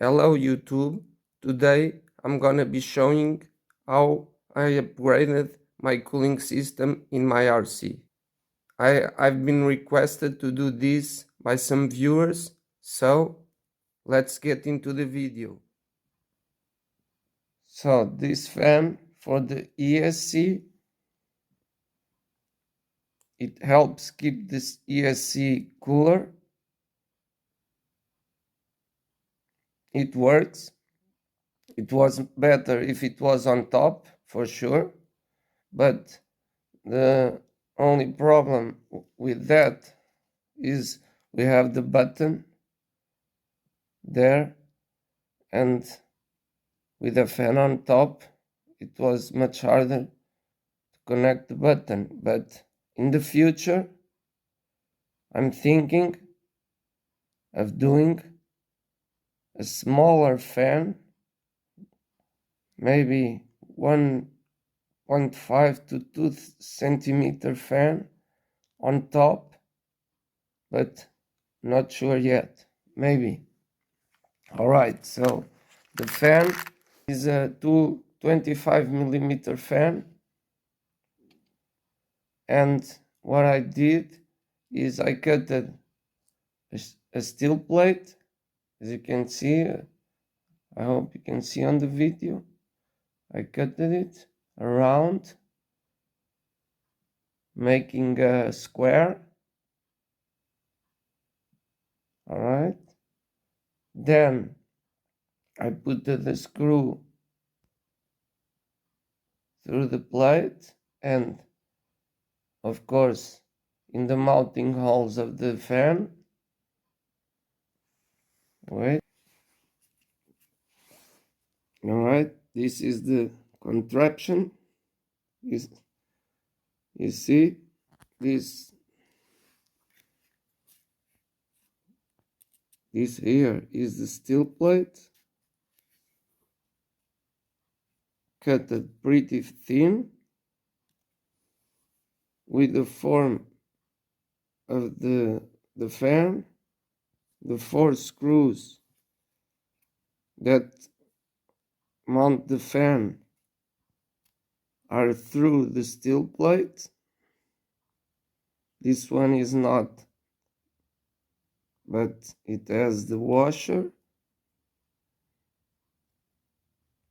Hello YouTube, today I'm gonna be showing how I upgraded my cooling system in my RC. I've been requested to do this by some viewers, so let's get into the video. So this fan for the ESC, it helps keep this ESC cooler. It works. It was better if it was on top, for sure, but the only problem with that is we have the button there, and with a fan on top it was much harder to connect the button. But in the future I'm thinking of doing a smaller fan, maybe 1.5 to 2 centimeter fan on top, but not sure yet. Maybe. All right, so the fan is a 225 millimeter fan, and what I did is I cut a steel plate, as you can see. I hope you can see on the video. I cut it around, making a square. All right, then I put the screw through the plate, and of course in the mounting holes of the fan. Wait. All right, this is the contraption. You see, this here is the steel plate, cut pretty thin, with the form of the fan. The 4 screws that mount the fan are through the steel plate. This one is not, but it has the washer,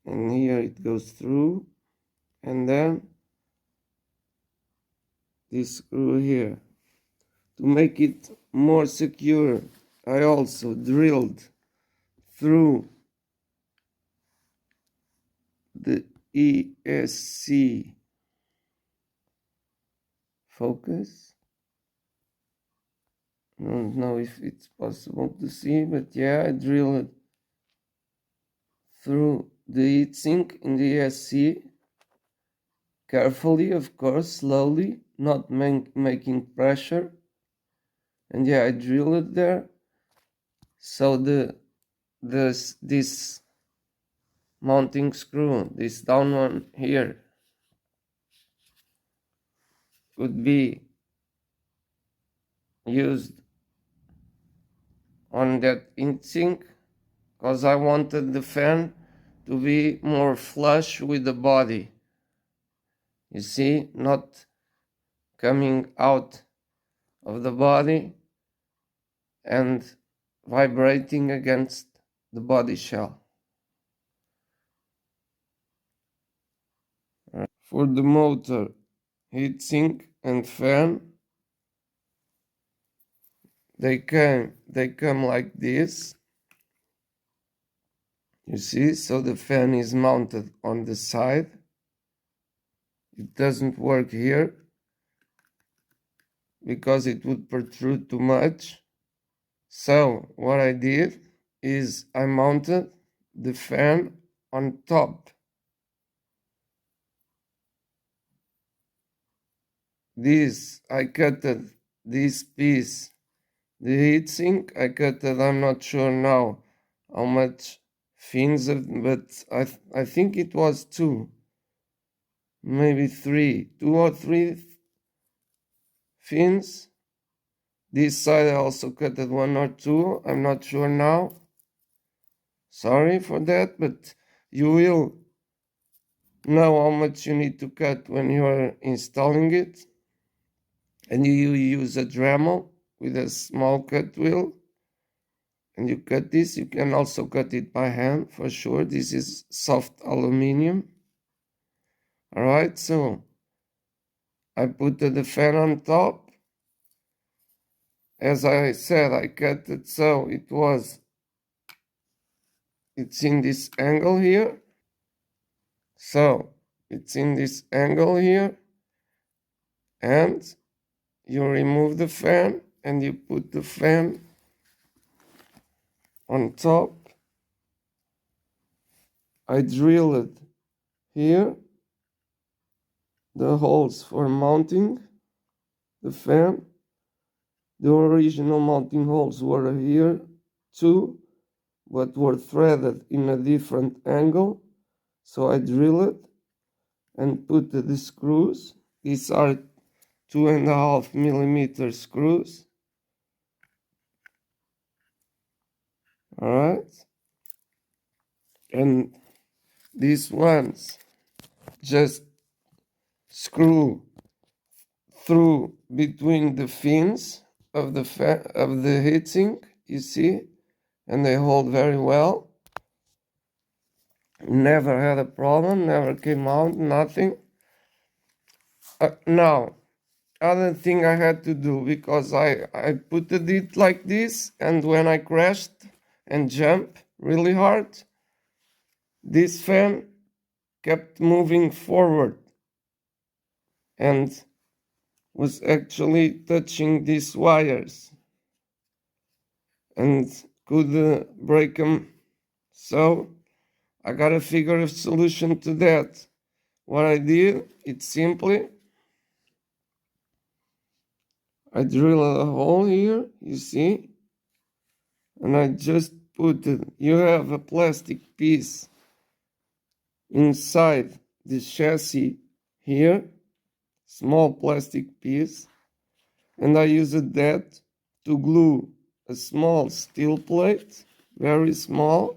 and here it goes through, and then this screw here. To make it more secure, I also drilled through the ESC focus. I don't know if it's possible to see, but yeah, I drilled through the heatsink in the ESC, carefully, of course, slowly, not making pressure. And yeah, I drilled it there, so this mounting screw, this down one here, could be used on that heatsink, because I wanted the fan to be more flush with the body. You see, not coming out of the body and vibrating against the body shell. For the motor, heatsink and fan, they come like this. You see, so the fan is mounted on the side. It doesn't work here because it would protrude too much. So what I did is I mounted the fan on top. I cut this piece, the heatsink, I cut it, I'm not sure now how much fins, but I think it was 2, maybe 3, 2 or 3 fins. This side I also cut 1 or 2, I'm not sure now. Sorry for that, but you will know how much you need to cut when you are installing it. And you use a Dremel with a small cut wheel. And you cut this. You can also cut it by hand for sure. This is soft aluminium. Alright, so I put the fan on top. As I said, I cut it so it's in this angle here. So it's in this angle here. And you remove the fan and you put the fan on top. I drilled here the holes for mounting the fan. The original mounting holes were here too, but were threaded in a different angle. So I drilled and put the screws. These are 2.5 millimeter screws. Alright. And these ones just screw through between the fins of the heatsink, you see, and they hold very well. Never had a problem, never came out, nothing. Now, other thing I had to do, because I put it like this, and when I crashed and jumped really hard, this fan kept moving forward and was actually touching these wires and could break them. So I gotta figure a solution to that. What I did, it's simply, I drill a hole here, you see, and I just put it. You have a plastic piece inside the chassis here, small plastic piece, and I used that to glue a small steel plate, very small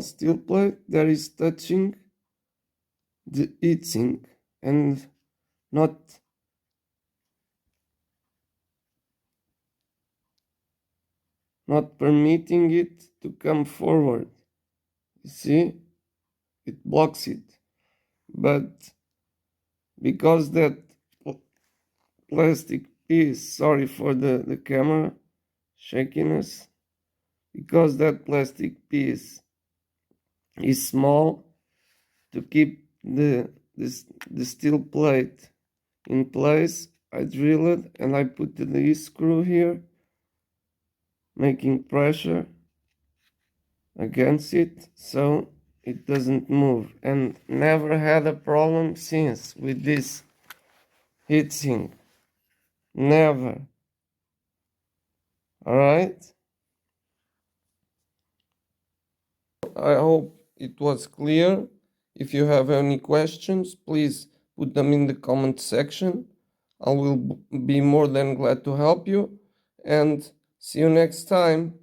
steel plate that is touching the heatsink and not permitting it to come forward. You see, it blocks it. But because that plastic piece, sorry for the camera shakiness, because that plastic piece is small, to keep the steel plate in place, I drill it and I put the screw here, making pressure against it so it doesn't move, and never had a problem since with this heatsink. Never. Alright? I hope it was clear. If you have any questions, please put them in the comment section. I will be more than glad to help you, and see you next time.